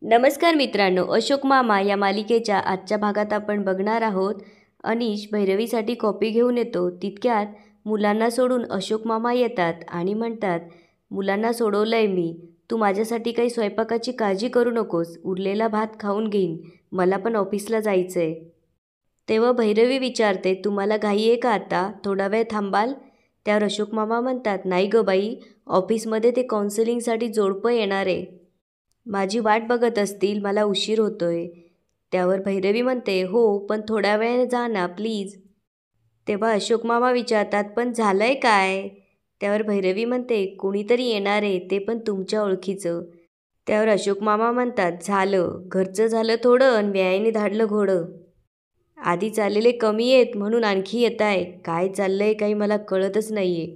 नमस्कार मित्रांनो, अशोक मामा या मालिकेच्या आजच्या भागात आपण बघणार आहोत. अनिश भैरवीसाठी कॉपी घेऊन येतो. तितक्यात मुलांना सोडून अशोक मामा येतात आणि म्हणतात, मुलांना सोडवलंय मी, तू माझ्यासाठी काही स्वयंपाकाची काळजी करू नकोस, उरलेला भात खाऊन घेईन, मला पण ऑफिसला जायचंय. तेव्हा भैरवी विचारते, तुम्हाला घाई आहे का आता, थोडा वेळ थांबाल? त्यावर अशोक मामा म्हणतात, नाही गं बाई, ऑफिसमध्ये ते काउन्सिलिंगसाठी जोडपं येणार आहे, माझी वाट बघत असतील, मला उशीर होतोय. त्यावर भैरवी म्हणते, हो पण थोड्या वेळाने जा ना प्लीज. तेव्हा अशोक मामा विचारतात, पण झालंय काय? त्यावर भैरवी म्हणते, कुणीतरी येणार आहे, ते पण तुमच्या ओळखीचं. त्यावर अशोक मामा म्हणतात, झालं, घरचं झालं थोडं आणि व्यायाने धाडलं घोडं. आधी चाललेले कमी आहेत म्हणून आणखी येत आहे, काय चाललंय काही मला कळतच नाहीये.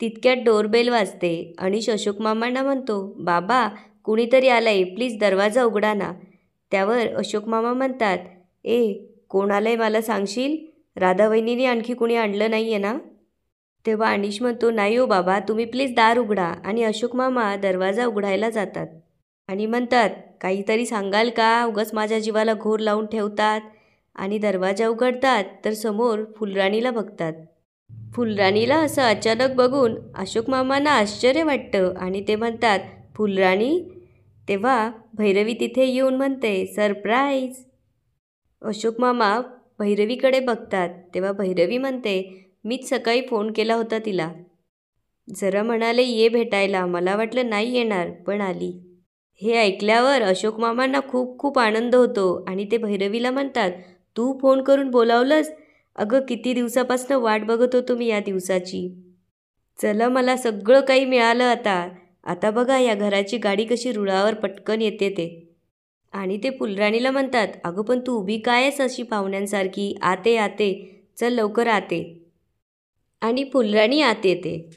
तितक्यात डोरबेल वाजते. अनिश अशोक मामांना म्हणतो, बाबा कुणीतरी आलंय, प्लीज दरवाजा उघडा ना. त्यावर अशोक मामा म्हणतात, कोण आलंय मला सांगशील? राधा वहिनीने आणखी कुणी आणलं नाही आहे ना? तेव्हा अनिश म्हणतो, नाही हो बाबा, तुम्ही प्लीज दार उघडा. आणि अशोक मामा दरवाजा उघडायला जातात आणि म्हणतात, काहीतरी सांगाल का, उगाच माझ्या जीवाला घोर लावून ठेवतात. आणि दरवाजा उघडतात तर समोर फुलराणीला बघतात. फुलराणीला असं अचानक बघून अशोक मामांना आश्चर्य वाटतं आणि ते म्हणतात, फुलराणी? तेव्हा भैरवी तिथे येऊन म्हणते, सरप्राईज. अशोक मामा भैरवीकडे बघतात. तेव्हा भैरवी म्हणते, मीच सकाळी फोन केला होता तिला, जरा म्हणाले ये भेटायला, मला वाटलं नाही येणार, पण आली. हे ऐकल्यावर अशोक मामांना खूप खूप आनंद होतो आणि ते भैरवीला म्हणतात, तू फोन करून बोलावलंस? अगं किती दिवसापासून वाट बघत होतो मी या दिवसाची. चला, मला सगळं काही मिळालं आता. आता बघा या घराची गाडी कशी रुळावर पटकन येते ते. आणि ते फुलराणीला म्हणतात, अगं पण तू उभी काय आहेस अशी पाहुण्यांसारखी, आते आते, चल लवकर आते. आणि फुलराणी आत येते.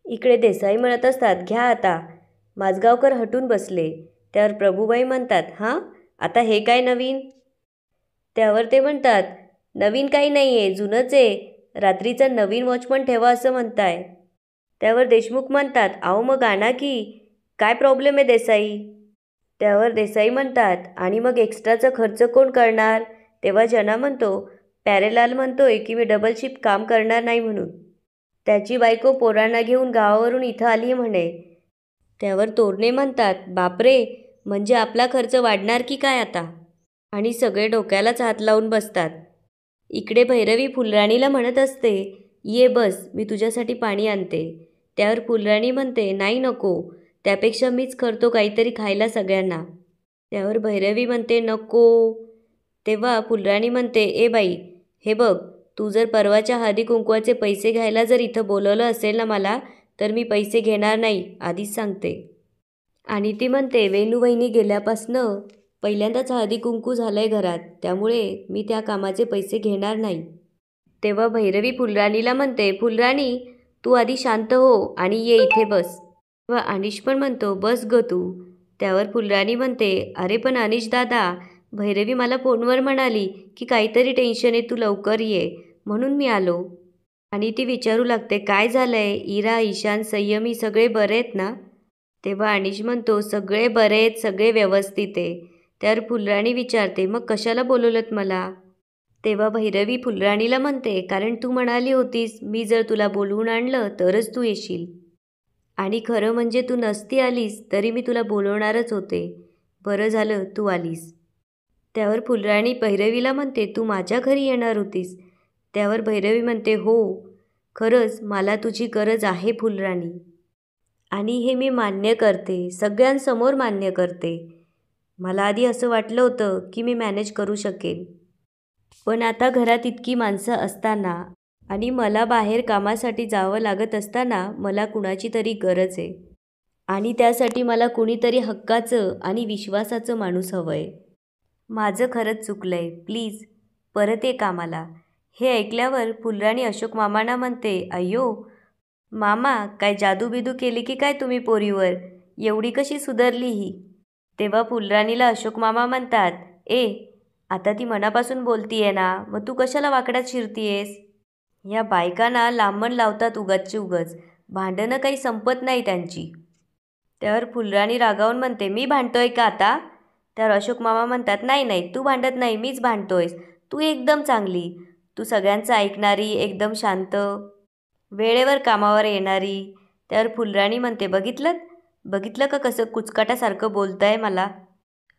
इकडे देसाई म्हणत असतात, घ्या आता. माझगावकर हटून बसले. त्यावर प्रभूबाई म्हणतात, हां आता हे काय नवीन? त्यावर ते म्हणतात, नवीन काही नाही आहे, जुनंच आहे, रात्रीचा नवीन वॉचमन ठेवा असं म्हणताय. त्यावर देशमुख म्हणतात, अहो मग आणा की, काय प्रॉब्लेम आहे देसाई? त्यावर देसाई म्हणतात, आणि मग एक्स्ट्राचा खर्च कोण करणार? तेव्हा जना म्हणतो, प्यारेलाल म्हणतोय की मी डबल शिफ्ट काम करणार नाही म्हणून, त्याची बायको पोरांना घेऊन गावावरून इथं आली म्हणे. त्यावर तोरणे म्हणतात, बापरे, म्हणजे आपला खर्च वाढणार की काय आता? आणि सगळे डोक्यालाच हात लावून बसतात. इकडे भैरवी फुलराणीला म्हणत असते, ये बस, मी तुझ्यासाठी पाणी आणते. त्यावर फुलराणी म्हणते, नाही नको, त्यापेक्षा मीच करतो काहीतरी खायला सगळ्यांना. त्यावर भैरवी म्हणते, नको. तेव्हा फुलराणी म्हणते, बाई, हे बघ, तू जर परवाच्या हळदी कुंकवाचे पैसे घ्यायला जर इथं बोलवलं असेल ना मला, तर मी पैसे घेणार नाही, आधीच सांगते. आणि ती म्हणते, वेणूवहिनी गेल्यापासनं पहिल्यांदाच हळदी कुंकू झालंय घरात, त्यामुळे मी त्या कामाचे पैसे घेणार नाही. तेव्हा भैरवी फुलराणीला म्हणते, फुलराणी तू आधी शांत हो आणि ये इथे बस. तेव्हा अनिश पण म्हणतो, बस ग तू. त्यावर फुलराणी म्हणते, अरे पण अनिश दादा, भैरवी मला फोनवर म्हणाली की काहीतरी टेन्शन आहे, तू लवकर ये, म्हणून मी आलो. आणि ती विचारू लागते, काय झालंय? इरा, ईशान, संयमी सगळे बरे आहेत ना? तेव्हा अनिश म्हणतो, सगळे बरे आहेत, सगळे व्यवस्थित आहे. त्यावर फुलराणी विचारते, मग कशाला बोलवलंत मला? तेव्हा भैरवी फुलराणीला म्हणते, कारण तू म्हणाली होतीस मी जर तुला बोलवून आणलं तरच तू येशील, आणि खरं म्हणजे तू नसती आलीस तरी मी तुला बोलवणारच होते, बरं झालं तू आलीस. त्यावर फुलराणी भैरवीला म्हणते, तू माझ्या घरी येणार होतीस? त्यावर भैरवी म्हणते, हो, खरंच मला तुझी गरज आहे फुलराणी, आणि हे मी मान्य करते, सगळ्यांसमोर मान्य करते. मला आधी असं वाटलं होतं की मी मॅनेज करू शकेन, पण आता घरात इतकी माणसं असताना आणि मला बाहेर कामासाठी जावं लागत असताना मला कुणाची तरी गरज आहे, आणि त्यासाठी मला कुणीतरी हक्काचं आणि विश्वासाचं माणूस हवं आहे. माझं खरंच चुकलं आहे, प्लीज परत ये कामाला. हे ऐकल्यावर फुलराणी अशोक मामांना म्हणते, अय्यो मामा, काय जादूबिदू केली की काय तुम्ही पोरीवर, एवढी कशी सुधारली ही? तेव्हा फुलराणीला अशोक मामा म्हणतात, आता ती मनापासून बोलतीये ना, मग तू कशाला वाकड्यात शिरतीयेस? या बायकांना लांबण लावतात उगाचची उगाच, भांडणं काही संपत नाही त्यांची. त्यावर फुलराणी रागावून म्हणते, मी भांडतोय का आता? त्यावर अशोक मामा म्हणतात, नाही नाही, तू भांडत नाही, मीच भांडतोयस. तू एकदम चांगली, तू सगळ्यांचं ऐकणारी, एकदम शांत, वेळेवर कामावर येणारी. त्यावर फुलराणी म्हणते, बघितलं का कसं कुचकाटासारखं बोलतंय मला,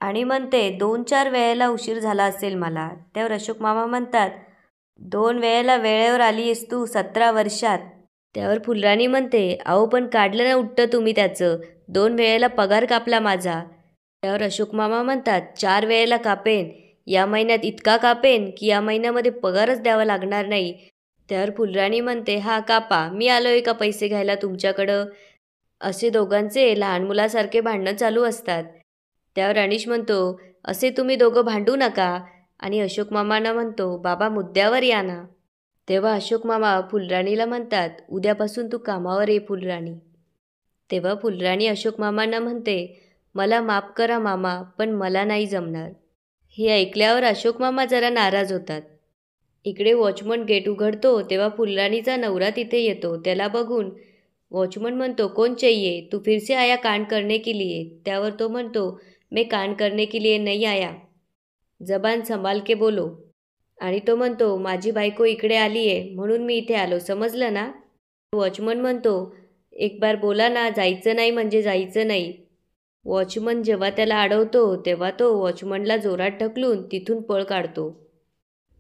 आणि म्हणते 2-4 वेळेला उशीर झाला असेल मला. त्यावर अशोक मामा म्हणतात, 2 वेळेला वेळेवर आली आहेस तू 17 वर्षात. त्यावर फुलराणी म्हणते, अहो पण काढलं ना उठतं तुम्ही त्याचं, 2 वेळेला पगार कापला माझा. त्यावर अशोक मामा म्हणतात, 4 वेळेला कापेन, या महिन्यात इतका कापेन की या महिन्यामध्ये पगारच द्यावा लागणार नाही. त्यावर फुलराणी म्हणते, हा कापा, मी आलोय का पैसे घ्यायला तुमच्याकडं. असे दोघांचे लहान मुलासारखे भांडणं चालू असतात. त्यावर अनिश म्हणतो, असे तुम्ही दोघं भांडू नका, आणि अशोक मामांना म्हणतो, बाबा मुद्द्यावर या ना. तेव्हा अशोक मामा फुलराणीला म्हणतात, उद्यापासून तू कामावर ये फुलराणी. तेव्हा फुलराणी अशोक मामांना म्हणते, मला माफ करा मामा, पण मला नाही जमणार. हे ऐकल्यावर अशोक मामा जरा नाराज होतात. इकडे वॉचमन गेट उघडतो तेव्हा फुलराणीचा नवरा तिथे येतो. त्याला बघून वॉचमन म्हणतो, कौन चाहिए, तू फिर से आया कांड करने के लिए. त्यावर तो म्हणतो, मैं कांड करने के लिए नहीं आया, जबान संभाल के बोलो. आणि तो म्हणतो, माझी बायको इकडे आली आहे म्हणून मी इथे आलो, समजलं ना. वॉचमन म्हणतो, एक बार बोला ना, जायचं नाही म्हणजे जायचं नाही. वॉचमन जेव्हा त्याला अडवतो तेव्हा तो वॉचमनला जोरात ढकलून तिथून पळ काढतो.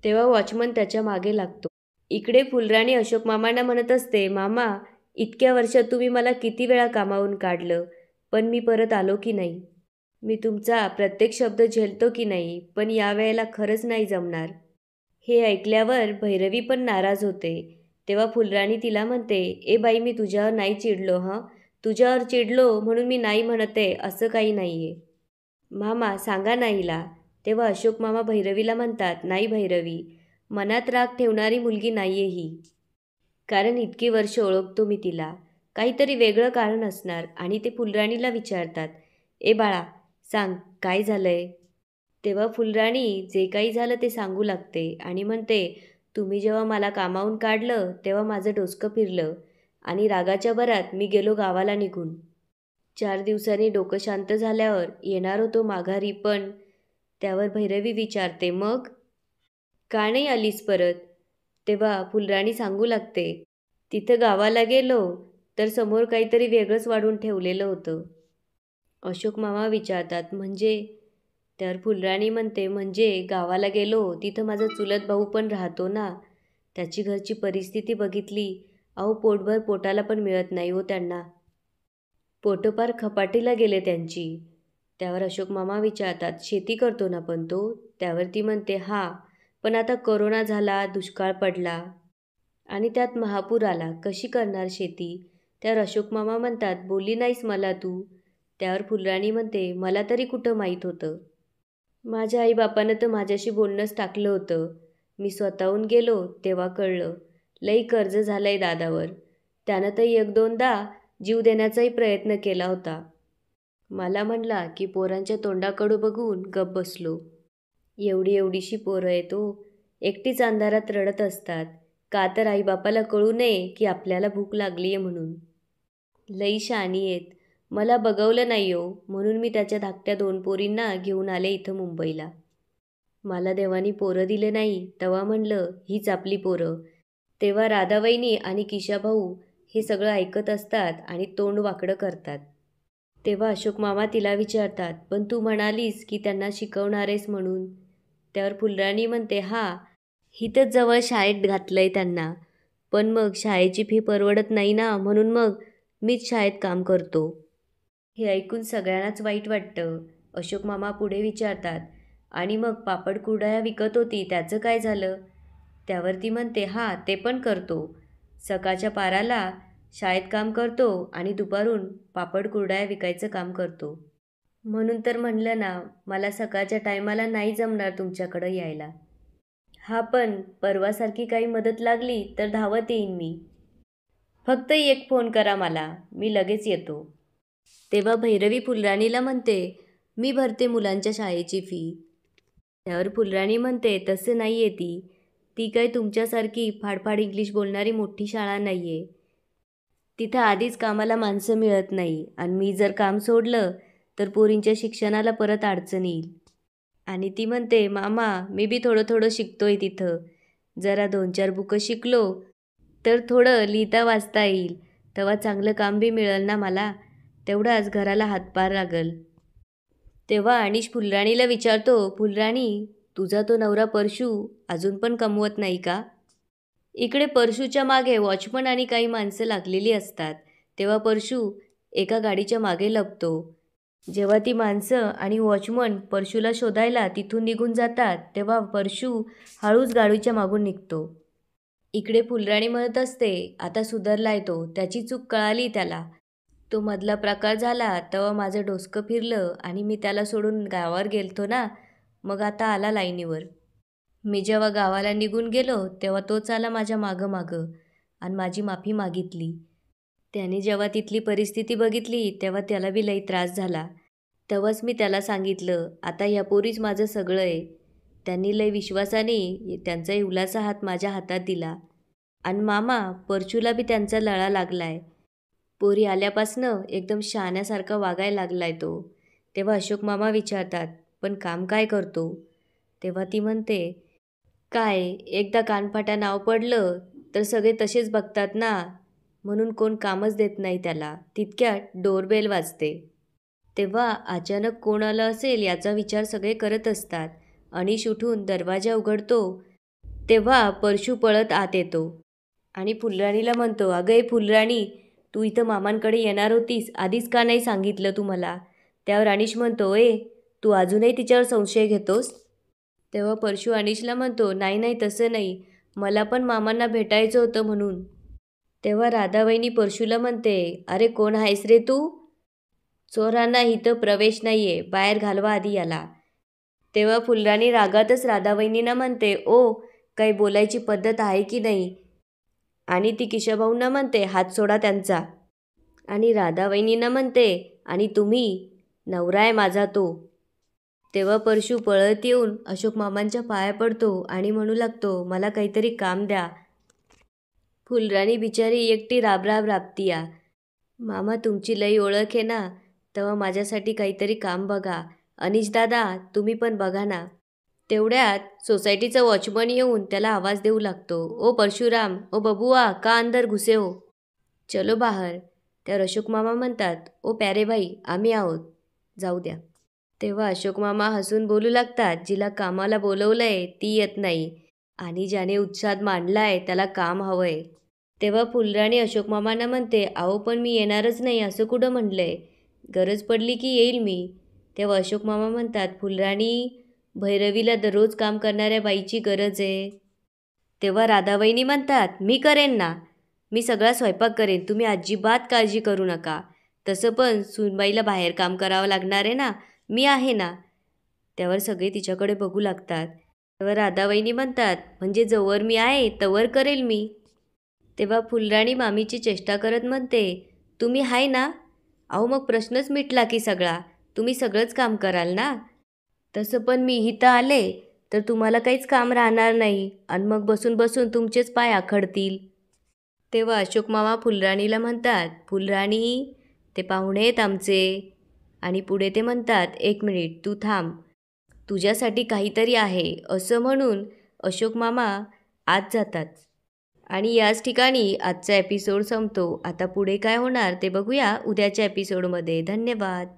तेव्हा वॉचमन त्याच्या मागे लागतो. इकडे फुलराणी अशोक मामांना म्हणत असते, मामा, इतक्या वर्षात तुम्ही मला किती वेळा कामावून काढलं, पण मी परत आलो की नाही. मी तुमचा प्रत्येक शब्द झेलतो की नाही, पण यावेळेला खरंच नाही जमणार. हे ऐकल्यावर भैरवी पण नाराज होते. तेव्हा फुलराणी तिला म्हणते, ए बाई, मी तुझ्यावर नाही चिडलो हं, तुझ्यावर चिडलो म्हणून मी नाही म्हणते असं काही नाही आहे. मामा सांगा ना हिला. तेव्हा अशोक मामा भैरवीला म्हणतात, नाही भैरवी, मनात राग ठेवणारी मुलगी नाही आहे ही. कारण इतकी वर्ष ओळखतो मी तिला, काहीतरी वेगळं कारण असणार. आणि ते फुलराणीला विचारतात, ए बाळा सांग, काय झालंय. तेव्हा फुलराणी जे काही झालं ते सांगू लागते आणि म्हणते, तुम्ही जेव्हा मला कामावून काढलं तेव्हा माझं डोसकं फिरलं आणि रागाच्या भरात मी गेलो गावाला निघून. 4 दिवसांनी डोकं शांत झाल्यावर येणार होतो माघारी, पण. त्यावर भैरवी विचारते, मग का नाही आलीस परत. तेव्हा फुलराणी सांगू लागते, तिथं गावाला गेलो तर समोर काहीतरी वेगळंच वाढून ठेवलेलं होतं. अशोक मामा विचारतात, म्हणजे. त्यावर फुलराणी म्हणते, म्हणजे गावाला गेलो तिथं माझा चुलत भाऊ पण राहतो ना, त्याची घरची परिस्थिती बघितली, अहो पोटभर पोटाला पण मिळत नाही हो त्यांना, पोटपार खपाटीला गेले त्यांची. त्यावर अशोक मामा विचारतात, शेती करतो ना पण तो. त्यावर ती म्हणते, हां, पण आता कोरोना झाला, दुष्काळ पडला आणि त्यात महापूर आला, कशी करणार शेती. त्यावर अशोक मामा म्हणतात, बोलली नाहीस मला तू. त्यावर फुलराणी म्हणते, मला तरी कुठं माहीत होतं, माझ्या आईबापानं तर माझ्याशी बोलणंच टाकलं होतं, मी स्वतःहून गेलो तेव्हा कळलं, लई कर्ज झालंय दादावर. त्यानं तर 1-2दा जीव देण्याचाही प्रयत्न केला होता. मला म्हणला की पोरांच्या तोंडाकडं बघून गप्प बसलो. एवढीशी पोरं आहेत हो, एकटीच अंधारात रडत असतात, का तर आईबापाला कळू नये की आपल्याला भूक लागली आहे म्हणून. लई शहाणी आहेत, मला बघवलं नाही हो, म्हणून मी त्याच्या धाकट्या 2 पोरींना घेऊन आले इथं मुंबईला. मला देवानी पोरं दिलं नाही तेव्हा म्हणलं हीच आपली पोरं. तेव्हा राधावहिनी आणि किशाभाऊ हे सगळं ऐकत असतात आणि तोंड वाकडं करतात. तेव्हा अशोक मामा तिला विचारतात, पण तू म्हणालीस की त्यांना शिकवणारेस म्हणून. त्यावर फुलराणी म्हणते, हां, हिथंच जवळ शाळेत घातलंय त्यांना, पण मग शाळेची फी परवडत नाही ना, म्हणून मग मीच शाळेत काम करतो. हे ऐकून सगळ्यांनाच वाईट वाटतं. अशोक मामा पुढे विचारतात, आणि मग पापड कुरडया विकत होती त्याचं काय झालं. त्यावर ती म्हणते, हां, ते पण करतो, सकाळच्या पाराला शाळेत काम करतो आणि दुपारून पापड कुरडया विकायचं काम करतो. म्हणून तर म्हणलं ना, मला सकाळच्या टायमाला नाही जमणार तुमच्याकडं यायला. हा, पण परवासारखी काही मदत लागली तर धावत येईन मी, फक्त एक फोन करा मला, मी लगेच येतो. तेव्हा भैरवी फुलराणीला म्हणते, मी भरते मुलांच्या शाळेची फी. त्यावर फुलराणी म्हणते, तसं नाही आहे ती काय तुमच्यासारखी फाडफाड इंग्लिश बोलणारी मोठी शाळा नाही आहे. तिथं आधीच कामाला माणसं मिळत नाही आणि मी जर काम सोडलं तर पोरींच्या शिक्षणाला परत अडचण येईल. आणि ती म्हणते, मामा मी बी थोडं थोडं शिकतोय तिथं. जरा 2-4 बुकं शिकलो तर थोडं लिहिता वाचता येईल. तेव्हा चांगलं काम बी मिळेल ना मला. तेवढाच घराला हातभार लागल. तेव्हा अनिश फुलराणीला विचारतो, फुलराणी तुझा तो नवरा परशू अजून पण कमवत नाही का? इकडे परशूच्या मागे वॉचमन आणि काही माणसं लागलेली असतात. तेव्हा परशू एका गाडीच्या मागे लपतो. जेव्हा ती माणसं आणि वॉचमन परशूला शोधायला तिथून निघून जातात तेव्हा परशू हळूच गाडीच्या मागून निघतो. इकडे फुलराणी म्हणत असते, आता सुधारलाय तो, त्याची चूक कळाली त्याला. तो मधला प्रकार झाला तेव्हा माझं डोसकं फिरलं आणि मी त्याला सोडून गावावर गेलतो ना, मग आता आला लाईनीवर. मी जेव्हा गावाला निघून गेलो तेव्हा तोच आला माझ्या मागं मागं आणि माझी माफी मागितली. त्याने जेव्हा तिथली परिस्थिती बघितली तेव्हा त्याला बी लई त्रास झाला. तेव्हाच मी त्याला सांगितलं, आता ह्या पोरीच माझं सगळं आहे. त्यांनी लई विश्वासाने त्यांचा इवलाचा हात माझ्या हातात दिला आणि मामा परचूला बी त्यांचा लळा लागलाय. पोरी आल्यापासनं एकदम शहाण्यासारखा वागायला लागलाय तो. तेव्हा अशोक मामा विचारतात, पण काम काय करतो? तेव्हा ती म्हणते, काय एकदा कानफाटा नाव पडलं तर सगळे तसेच बघतात ना, म्हणून कोण कामच देत नाही त्याला. तितक्यात डोरबेल वाजते. तेव्हा अचानक कोण आलं असेल याचा विचार सगळे करत असतात. अनिश उठून दरवाजा उघडतो तेव्हा परशू पळत आत येतो आणि फुलराणीला म्हणतो, अगं ए फुलराणी, तू इथं मामांकडे येणार होतीस, आधीच का नाही सांगितलं तू मला? त्यावर अनिश म्हणतो, तू अजूनही तिच्यावर संशय घेतोस? तेव्हा परशू अनिशला म्हणतो, नाही नाही तसं नाही, मला पण मामांना भेटायचं होतं म्हणून. तेव्हा राधावहिनी परशूला म्हणते, अरे कोण आहेस रे तू? चोरांना इथं प्रवेश नाहीये, बाहेर घालवा आधी याला. तेव्हा फुलराणी रागातच राधावहिनींना म्हणते, ओ काही बोलायची पद्धत आहे की नाही? आणि ती किशोभाऊंना म्हणते, हात सोडा त्यांचा. आणि राधावहिनींना म्हणते, आणि तुम्ही नवरा आहे माझा तो. तेव्हा परशू पळत येऊन अशोक मामांच्या पाया पडतो आणि म्हणू लागतो, मला काहीतरी काम द्या. फुलराणी बिचारी एकटी राबराब राबतीया. मामा तुमची लई ओळख आहे ना, तेव्हा माझ्यासाठी काहीतरी काम बघा. अनिश दादा तुम्ही पण बघा ना. तेवढ्यात सोसायटीचा वॉचमन येऊन त्याला आवाज देऊ लागतो, ओ परशुराम, ओ बबुआ, का अंदर घुसे हो? चलो बाहर. त्यावर अशोक मामा म्हणतात, ओ प्यारे भाई आम्ही आहोत, जाऊ द्या. तेव्हा अशोक मामा हसून बोलू लागतात, जिला कामाला बोलवलंय ती येत नाही आणि ज्याने उत्साद मांडलाय त्याला काम हवंय. तेव्हा फुलराणी अशोक मामांना म्हणते, अहो पण मी येणारच नाही असं कुठं म्हणलंय, गरज पडली की येईल मी. तेव्हा अशोक मामा म्हणतात, फुलराणी भैरवीला दररोज काम करणाऱ्या बाईची गरज आहे. तेव्हा राधावहिनी म्हणतात, मी करेन ना, मी सगळा स्वयंपाक करेन, तुम्ही अजिबात काळजी करू नका. तसं पण सूनबाईला बाहेर काम करावं लागणार आहे ना, मी आहे ना. त्यावर सगळे तिच्याकडे बघू लागतात. तेव्हा राधावहिनी म्हणतात, म्हणजे जवळ मी आहे तवर करेल मी. तेव्हा फुलराणी मामीची चेष्टा करत म्हणते, तुम्ही हाय ना, अहो मग प्रश्नच मिटला की सगळा, तुम्ही सगळंच काम कराल ना. तसं पण मी इथं आले तर तुम्हाला काहीच काम राहणार नाही आणि मग बसून बसून तुमचेच पाय आखडतील. तेव्हा अशोक मामा फुलराणीला म्हणतात, फुलराणी ते पाहुणे आहेत आमचे. आणि पुढे ते म्हणतात, एक मिनिट तू थांब, तुझ्यासाठी काहीतरी आहे, असं म्हणून अशोक मामा आत जातात. आणि याच ठिकाणी आजचा एपिसोड संपतो. आता पुढे काय होणार ते बघूया उद्याच्या एपिसोडमध्ये. धन्यवाद.